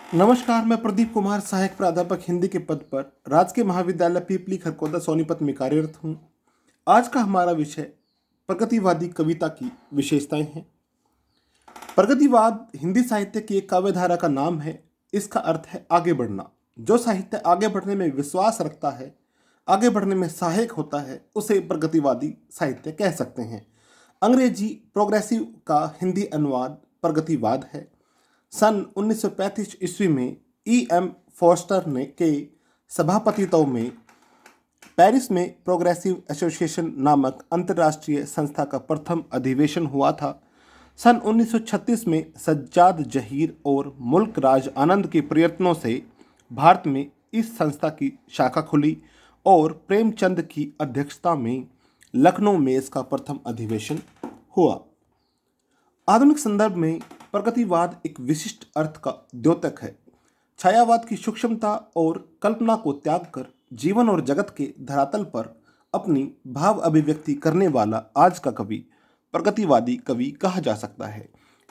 नमस्कार, मैं प्रदीप कुमार सहायक प्राध्यापक हिंदी के पद पर राजकीय महाविद्यालय पीपली खरकोदा सोनीपत में कार्यरत हूँ। आज का हमारा विषय प्रगतिवादी कविता की विशेषताएं हैं। प्रगतिवाद हिंदी साहित्य की एक काव्य धारा का नाम है। इसका अर्थ है आगे बढ़ना। जो साहित्य आगे बढ़ने में विश्वास रखता है, आगे बढ़ने में सहायक होता है, उसे प्रगतिवादी साहित्य कह सकते हैं। अंग्रेजी प्रोग्रेसिव का हिंदी अनुवाद प्रगतिवाद है। सन 1935 ईस्वी में E.M. फॉस्टर ने के सभापतित्व में पेरिस में प्रोग्रेसिव एसोसिएशन नामक अंतर्राष्ट्रीय संस्था का प्रथम अधिवेशन हुआ था। सन 1936 में सज्जाद जहीर और मुल्क राज आनंद के प्रयत्नों से भारत में इस संस्था की शाखा खुली और प्रेमचंद की अध्यक्षता में लखनऊ में इसका प्रथम अधिवेशन हुआ। आधुनिक संदर्भ में प्रगतिवाद एक विशिष्ट अर्थ का द्योतक है। छायावाद की सूक्ष्मता और कल्पना को त्याग कर जीवन और जगत के धरातल पर अपनी भाव अभिव्यक्ति करने वाला आज का कवि प्रगतिवादी कवि कहा जा सकता है।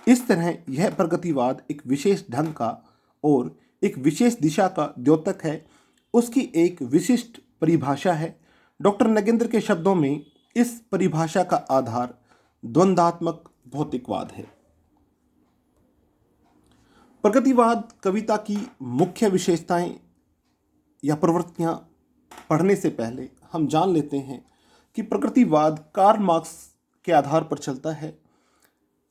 इस तरह यह प्रगतिवाद एक विशेष ढंग का और एक विशेष दिशा का द्योतक है। उसकी एक विशिष्ट परिभाषा है। डॉक्टर नगेंद्र के शब्दों में इस परिभाषा का आधार द्वंद्वात्मक भौतिकवाद है। प्रगतिवाद कविता की मुख्य विशेषताएं या प्रवृत्तियां पढ़ने से पहले हम जान लेते हैं कि प्रगतिवाद कार्ल मार्क्स के आधार पर चलता है।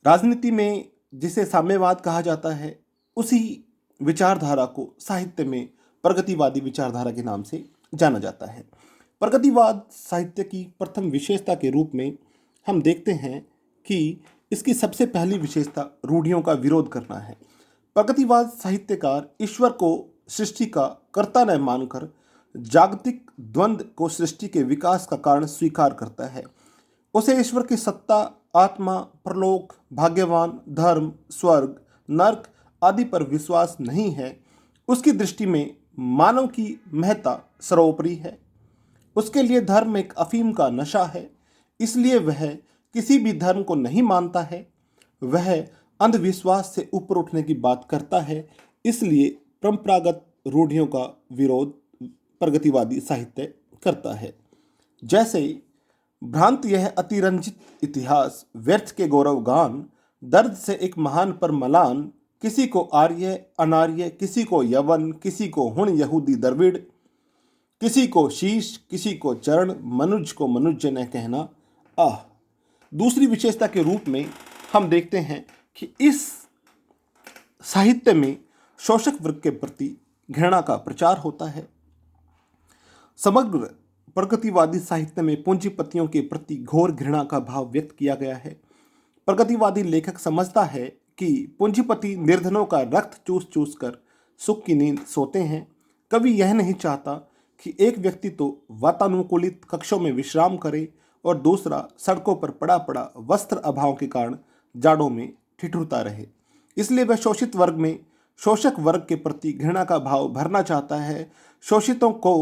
राजनीति में जिसे साम्यवाद कहा जाता है, उसी विचारधारा को साहित्य में प्रगतिवादी विचारधारा के नाम से जाना जाता है। प्रगतिवाद साहित्य की प्रथम विशेषता के रूप में हम देखते हैं कि इसकी सबसे पहली विशेषता रूढ़ियों का विरोध करना है। प्रगतिवाद साहित्यकार ईश्वर को सृष्टि का कर्ता न मानकर जागतिक द्वंद्व को सृष्टि के विकास का कारण स्वीकार करता है। उसे ईश्वर की सत्ता, आत्मा, परलोक, भाग्यवान, धर्म, स्वर्ग, नर्क आदि पर विश्वास नहीं है। उसकी दृष्टि में मानव की महत्ता सर्वोपरि है। उसके लिए धर्म एक अफीम का नशा है, इसलिए वह किसी भी धर्म को नहीं मानता है। वह अंधविश्वास से ऊपर उठने की बात करता है, इसलिए परंपरागत रूढ़ियों का विरोध प्रगतिवादी साहित्य करता है। जैसे भ्रांत यह अतिरंजित इतिहास, व्यर्थ के गौरव गान, दर्द से एक महान पर मलान, किसी को आर्य अनार्य, किसी को यवन, किसी को हुण यहूदी द्रविड़, किसी को शीश, किसी को चरण, मनुज को मनुज्य न कहना आह। दूसरी विशेषता के रूप में हम देखते हैं कि इस साहित्य में शोषक वर्ग के प्रति घृणा का प्रचार होता है। समग्र प्रगतिवादी साहित्य में पूंजीपतियों के प्रति घोर घृणा का भाव व्यक्त किया गया है। प्रगतिवादी लेखक समझता है कि पूंजीपति निर्धनों का रक्त चूस चूस कर सुख की नींद सोते हैं। कवि यह नहीं चाहता कि एक व्यक्ति तो वातानुकूलित कक्षों में विश्राम करे और दूसरा सड़कों पर पड़ा पड़ा वस्त्र अभाव के कारण जाड़ों में ठिठुरता रहे। इसलिए वह शोषित वर्ग में शोषक वर्ग के प्रति घृणा का भाव भरना चाहता है। शोषितों को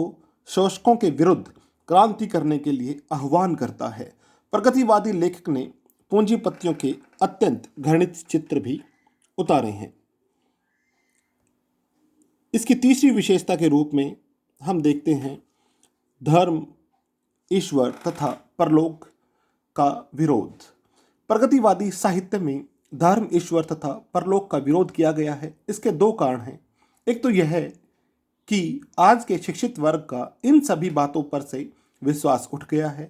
शोषकों के विरुद्ध क्रांति करने के लिए आह्वान करता है। प्रगतिवादी लेखक ने पूंजीपतियों के अत्यंत घृणित चित्र भी उतारे हैं। इसकी तीसरी विशेषता के रूप में हम देखते हैं धर्म, ईश्वर तथा परलोक का विरोध। प्रगतिवादी साहित्य में धर्म, ईश्वर तथा परलोक का विरोध किया गया है। इसके दो कारण हैं। एक तो यह है कि आज के शिक्षित वर्ग का इन सभी बातों पर से विश्वास उठ गया है।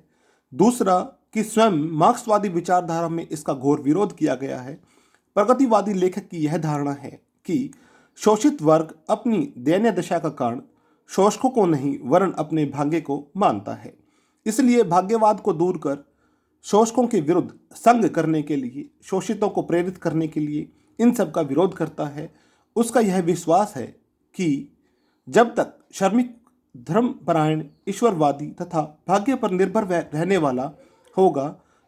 दूसरा कि स्वयं मार्क्सवादी विचारधारा में इसका घोर विरोध किया गया है। प्रगतिवादी लेखक की यह धारणा है कि शोषित वर्ग अपनी दयनीय दशा का कारण शोषकों को नहीं वरन अपने भाग्य को मानता है। इसलिए भाग्यवाद को दूर कर शोषकों के विरुद्ध संघ करने के लिए, शोषितों को प्रेरित करने के लिए इन सब का विरोध करता है। उसका यह विश्वास है कि जब तक श्रमिक धर्मपरायण, ईश्वरवादी तथा भाग्य पर निर्भर रहने वाला होगा,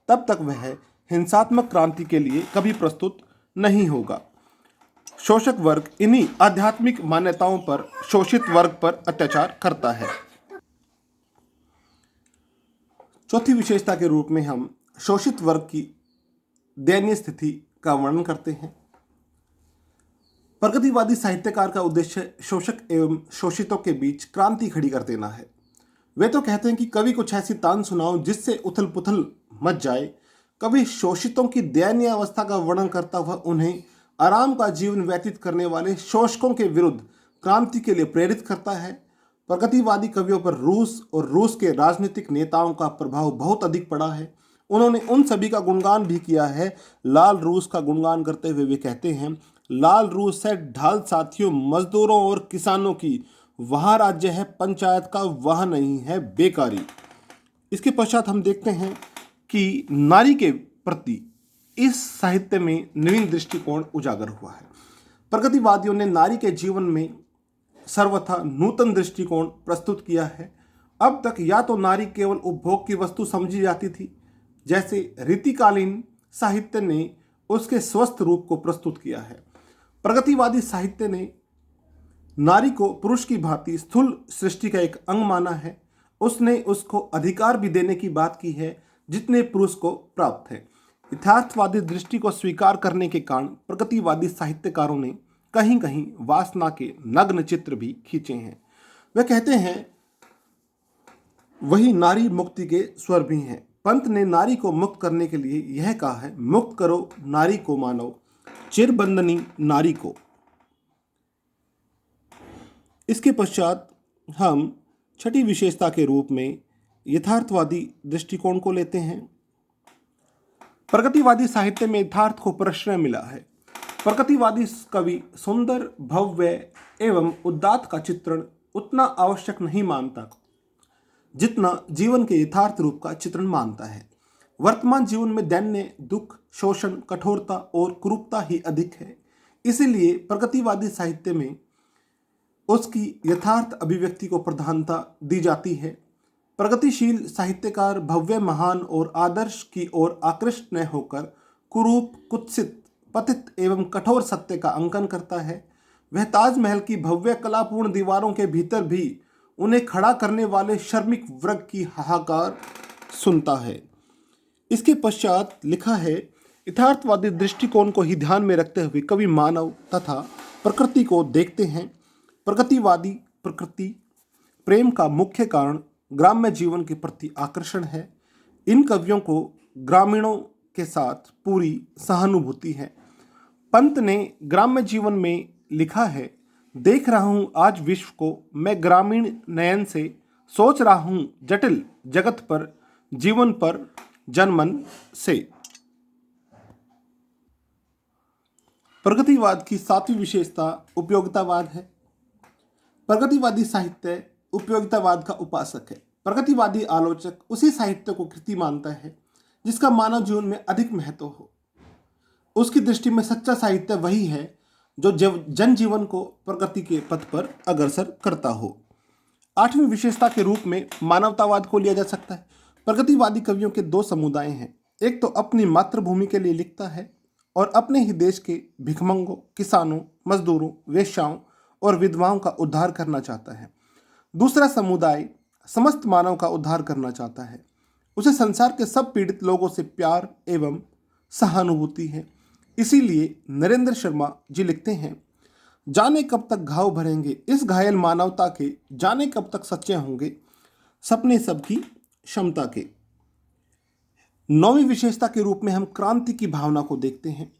तब तक वह हिंसात्मक क्रांति के लिए कभी प्रस्तुत नहीं होगा। शोषक वर्ग इन्हीं आध्यात्मिक मान्यताओं पर शोषित वर्ग पर अत्याचार करता है। चौथी विशेषता के रूप में हम शोषित वर्ग की दयनीय स्थिति का वर्णन करते हैं। प्रगतिवादी साहित्यकार का उद्देश्य शोषक एवं शोषितों के बीच क्रांति खड़ी कर देना है। वे तो कहते हैं कि कवि कुछ ऐसी तान सुनाओ जिससे उथल पुथल मच जाए। कवि शोषितों की दयनीय अवस्था का वर्णन करता हुआ उन्हें आराम का जीवन व्यतीत करने वाले शोषकों के विरुद्ध क्रांति के लिए प्रेरित करता है। प्रगतिवादी कवियों पर रूस और रूस के राजनीतिक नेताओं का प्रभाव बहुत अधिक पड़ा है। उन्होंने उन सभी का गुणगान भी किया है। लाल रूस का गुणगान करते हुए वे कहते हैं, लाल रूस है ढाल साथियों मजदूरों और किसानों की, वहाँ राज्य है पंचायत का, वहाँ नहीं है बेकारी। इसके पश्चात हम देखते हैं कि नारी के प्रति इस साहित्य में नवीन दृष्टिकोण उजागर हुआ है। प्रगतिवादियों ने नारी के जीवन में सर्वथा नूतन दृष्टिकोण प्रस्तुत किया है। अब तक या तो नारी केवल उपभोग की वस्तु समझी जाती थी, जैसे रीतिकालीन साहित्य ने उसके स्वस्थ रूप को प्रस्तुत किया है। प्रगतिवादी साहित्य ने नारी को पुरुष की भांति स्थूल सृष्टि का एक अंग माना है। उसने उसको अधिकार भी देने की बात की है जितने पुरुष को प्राप्त है। यथार्थवादी दृष्टि को स्वीकार करने के कारण प्रगतिवादी साहित्यकारों ने कहीं कहीं वासना के नग्न चित्र भी खींचे हैं। वे कहते हैं वही नारी मुक्ति के स्वर भी हैं। पंत ने नारी को मुक्त करने के लिए यह कहा है, मुक्त करो नारी को मानव, चिरबंदनी नारी को। इसके पश्चात हम छठी विशेषता के रूप में यथार्थवादी दृष्टिकोण को लेते हैं। प्रगतिवादी साहित्य में यथार्थ को प्रश्रय मिला है। प्रगतिवादी कवि सुंदर, भव्य एवं उदात्त का चित्रण उतना आवश्यक नहीं मानता जितना जीवन के यथार्थ रूप का चित्रण मानता है। वर्तमान जीवन में दैन्य, दुख, शोषण, कठोरता और कुरूपता ही अधिक है। इसीलिए प्रगतिवादी साहित्य में उसकी यथार्थ अभिव्यक्ति को प्रधानता दी जाती है। प्रगतिशील साहित्यकार भव्य, महान और आदर्श की ओर आकृष्ट न होकर कुरूप, कुत्सित, पतित एवं कठोर सत्य का अंकन करता है। वह ताजमहल की भव्य कलापूर्ण दीवारों के भीतर भी उन्हें खड़ा करने वाले श्रमिक वर्ग की हाहाकार सुनता है। इसके पश्चात लिखा है, यथार्थवादी दृष्टिकोण को ही ध्यान में रखते हुए कवि मानव तथा प्रकृति को देखते हैं। प्रगतिवादी प्रकृति प्रेम का मुख्य कारण ग्राम्य जीवन के प्रति आकर्षण है। इन कवियों को ग्रामीणों के साथ पूरी सहानुभूति है। पंत ने ग्राम्य जीवन में लिखा है, देख रहा हूँ आज विश्व को मैं ग्रामीण नयन से, सोच रहा हूँ जटिल जगत पर, जीवन पर जनमन से। प्रगतिवाद की सातवीं विशेषता उपयोगितावाद है। प्रगतिवादी साहित्य उपयोगितावाद का उपासक है। प्रगतिवादी आलोचक उसी साहित्य को कृति मानता है जिसका मानव जीवन में अधिक महत्व हो। उसकी दृष्टि में सच्चा साहित्य वही है जो जनजीवन को प्रगति के पथ पर अग्रसर करता हो। आठवीं विशेषता के रूप में मानवतावाद को लिया जा सकता है। प्रगतिवादी कवियों के दो समुदाय हैं। एक तो अपनी मातृभूमि के लिए लिखता है और अपने ही देश के भिखमंगों, किसानों, मजदूरों, वेश्याओं और विधवाओं का उद्धार करना चाहता है। दूसरा समुदाय समस्त मानव का उद्धार करना चाहता है। उसे संसार के सब पीड़ित लोगों से प्यार एवं सहानुभूति है। इसीलिए नरेंद्र शर्मा जी लिखते हैं, जाने कब तक घाव भरेंगे इस घायल मानवता के, जाने कब तक सच्चे होंगे सपने सबकी क्षमता के। नौवीं विशेषता के रूप में हम क्रांति की भावना को देखते हैं।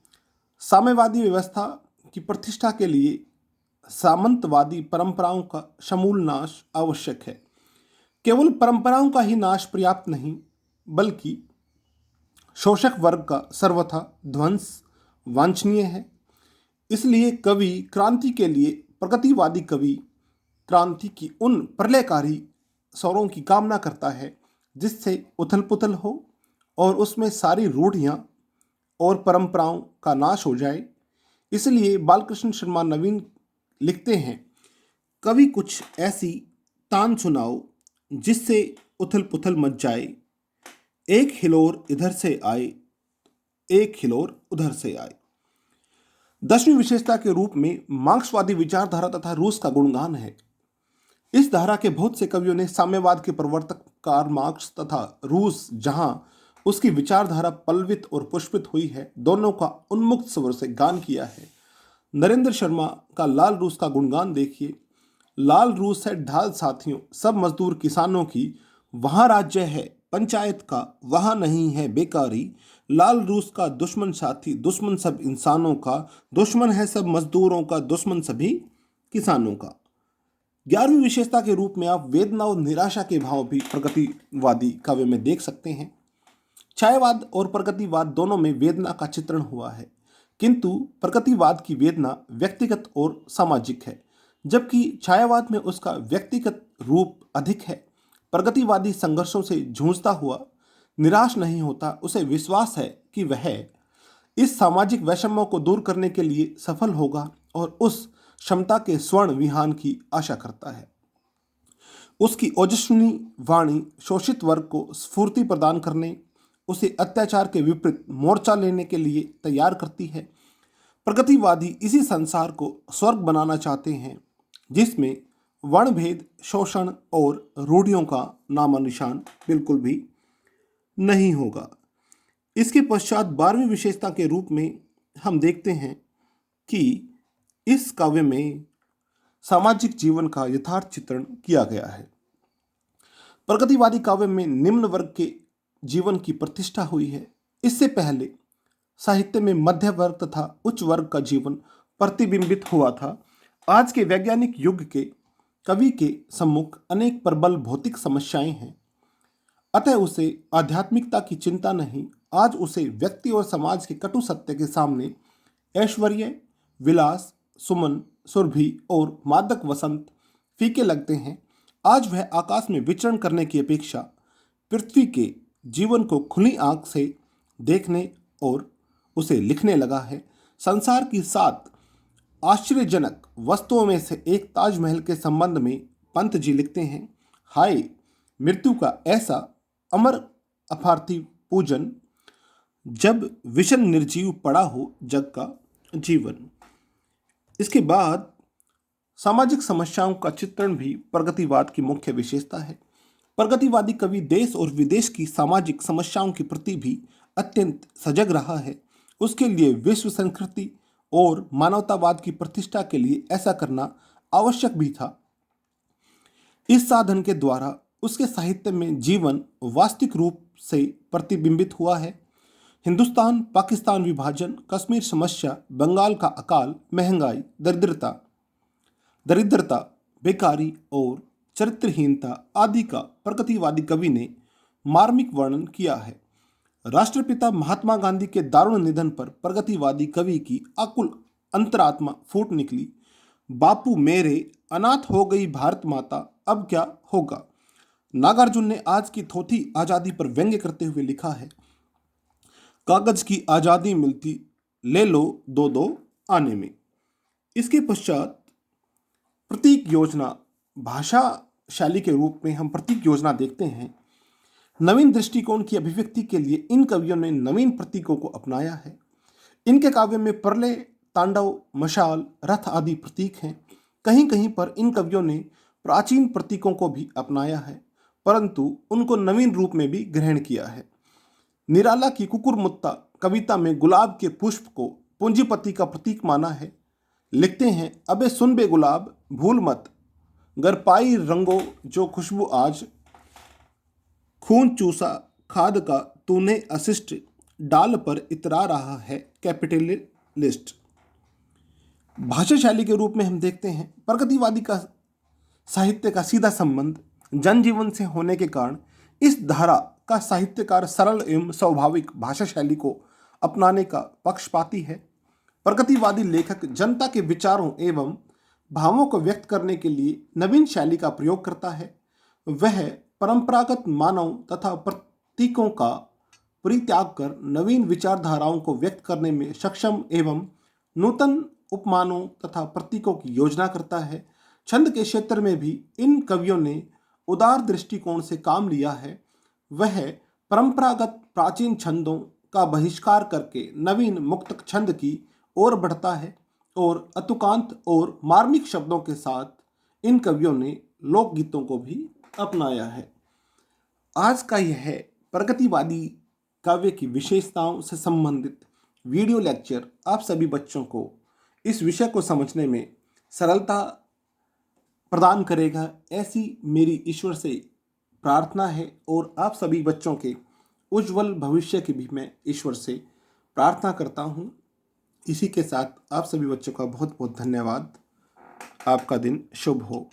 साम्यवादी व्यवस्था की प्रतिष्ठा के लिए सामंतवादी परंपराओं का समूल नाश आवश्यक है। केवल परंपराओं का ही नाश पर्याप्त नहीं, बल्कि शोषक वर्ग का सर्वथा ध्वंस वांछनीय है। इसलिए कवि क्रांति के लिए, प्रगतिवादी कवि क्रांति की उन प्रलयकारी स्वरों की कामना करता है जिससे उथल पुथल हो और उसमें सारी रूढ़ियाँ और परंपराओं का नाश हो जाए। इसलिए बालकृष्ण शर्मा नवीन लिखते हैं, कवि कुछ ऐसी तान सुनाओ जिससे उथल पुथल मच जाए, एक हिलोर इधर से आए, एक हिलोर उधर से आए। 10वीं विशेषता के रूप में मार्क्सवादी विचारधारा तथा रूस का गुणगान है। इस धारा के बहुत से कवियों ने साम्यवाद के प्रवर्तक कार्ल मार्क्स तथा रूस जहां उसकी विचारधारा पल्लवित और पुष्पित हुई है, दोनों का उन्मुक्त स्वर से गान किया है। नरेंद्र शर्मा का लाल रूस का गुणगान देखिए। लाल रूस है ढाल साथियों सब मजदूर किसानों की, वहाँ राज्य है पंचायत का, वहाँ नहीं है बेकारी। लाल रूस का दुश्मन साथी दुश्मन सब इंसानों का, दुश्मन है सब मजदूरों का, दुश्मन सभी किसानों का। 11वीं विशेषता के रूप में आप वेदना और निराशा के भाव भी प्रगतिवादी काव्य में देख सकते हैं। छायावाद और प्रगतिवाद दोनों में वेदना का चित्रण हुआ है, किंतु प्रगतिवाद की वेदना व्यक्तिगत और सामाजिक है, जबकि छायावाद में उसका व्यक्तिगत रूप अधिक है। प्रगतिवादी संघर्षों से जूझता हुआ निराश नहीं होता, उसे विश्वास है कि वह इस सामाजिक वैषम्यों को दूर करने के लिए सफल होगा और उस क्षमता के स्वर्ण विहान की आशा करता है। उसकी ओजस्विनी वाणी शोषित वर्ग को स्फूर्ति प्रदान करने, उसे अत्याचार के विपरीत मोर्चा लेने के लिए तैयार करती है। प्रगतिवादी इसी संसार को स्वर्ग बनाना चाहते हैं जिसमें वर्णभेद, शोषण और रूढ़ियों का नामो निशान बिल्कुल भी नहीं होगा। इसके पश्चात 12वीं विशेषता के रूप में हम देखते हैं कि इस काव्य में सामाजिक जीवन का यथार्थ चित्रण किया गया है। प्रगतिवादी काव्य में निम्न वर्ग के जीवन की प्रतिष्ठा हुई है। इससे पहले साहित्य में मध्य वर्ग तथा उच्च वर्ग का जीवन प्रतिबिंबित हुआ था। आज के वैज्ञानिक युग के कवि के सम्मुख अनेक प्रबल भौतिक समस्याएं हैं, अतः उसे आध्यात्मिकता की चिंता नहीं। आज उसे व्यक्ति और समाज के कटु सत्य के सामने ऐश्वर्य, विलास, सुमन, सुरभि और मादक वसंत फीके लगते हैं। आज वह आकाश में विचरण करने की अपेक्षा पृथ्वी के जीवन को खुली आंख से देखने और उसे लिखने लगा है। संसार की 7 आश्चर्यजनक वस्तुओं में से एक ताजमहल के संबंध में पंत जी लिखते हैं, हाय मृत्यु का ऐसा अमर अपार्थिव पूजन, जब विषण निर्जीव पड़ा हो जग का जीवन। इसके बाद सामाजिक समस्याओं का चित्रण भी प्रगतिवाद की मुख्य विशेषता है। प्रगतिवादी कवि देश और विदेश की सामाजिक समस्याओं के प्रति भी अत्यंत सजग रहा है। उसके लिए विश्व संस्कृति और मानवतावाद की प्रतिष्ठा के लिए ऐसा करना आवश्यक भी था। इस साधन के द्वारा उसके साहित्य में जीवन वास्तविक रूप से प्रतिबिंबित हुआ है। हिंदुस्तान पाकिस्तान विभाजन, कश्मीर समस्या, बंगाल का अकाल, महंगाई, दरिद्रता, बेकारी और चरित्रहीनता आदि का प्रगतिवादी कवि ने मार्मिक वर्णन किया है। राष्ट्रपिता महात्मा गांधी के दारुण निधन पर प्रगतिवादी कवि की आकुल अंतरात्मा फूट निकली। बापू मेरे, अनाथ हो गई भारत माता, अब क्या होगा। नागार्जुन ने आज की थोथी आजादी पर व्यंग्य करते हुए लिखा है, कागज की आजादी मिलती ले लो 2-2 आने में। इसके पश्चात प्रतीक योजना, भाषा शैली के रूप में हम प्रतीक योजना देखते हैं। नवीन दृष्टिकोण की अभिव्यक्ति के लिए इन कवियों ने नवीन प्रतीकों को अपनाया है। इनके काव्य में प्रलय, तांडव, मशाल, रथ आदि प्रतीक हैं। कहीं कहीं पर इन कवियों ने प्राचीन प्रतीकों को भी अपनाया है, परंतु उनको नवीन रूप में भी ग्रहण किया है। निराला की कुकुरमुत्ता कविता में गुलाब के पुष्प को पूंजीपति का प्रतीक माना है। लिखते हैं, अबे सुन बे गुलाब भूल मत, गर पाई रंगो जो खुशबू आज, खून चूसा खाद का तूने अशिष्ट, डाल पर इतरा रहा है कैपिटलिस्ट। भाषा शैली के रूप में हम देखते हैं प्रगतिवादी का साहित्य का सीधा संबंध जनजीवन से होने के कारण इस धारा का साहित्यकार सरल एवं स्वाभाविक भाषा शैली को अपनाने का पक्षपाती है। प्रगतिवादी लेखक जनता के विचारों एवं भावों को व्यक्त करने के लिए नवीन शैली का प्रयोग करता है। वह परंपरागत मानव तथा प्रतीकों का परित्याग कर नवीन विचारधाराओं को व्यक्त करने में सक्षम एवं नूतन उपमानों तथा प्रतीकों की योजना करता है। छंद के क्षेत्र में भी इन कवियों ने उदार दृष्टिकोण से काम लिया है। वह परंपरागत प्राचीन छंदों का बहिष्कार करके नवीन मुक्त छंद की ओर बढ़ता है और अतुकांत और मार्मिक शब्दों के साथ इन कवियों ने लोकगीतों को भी अपनाया है। आज का यह प्रगतिवादी काव्य की विशेषताओं से संबंधित वीडियो लेक्चर आप सभी बच्चों को इस विषय को समझने में सरलता प्रदान करेगा, ऐसी मेरी ईश्वर से प्रार्थना है। और आप सभी बच्चों के उज्जवल भविष्य की भी मैं ईश्वर से प्रार्थना करता हूँ। इसी के साथ आप सभी बच्चों का बहुत बहुत धन्यवाद। आपका दिन शुभ हो।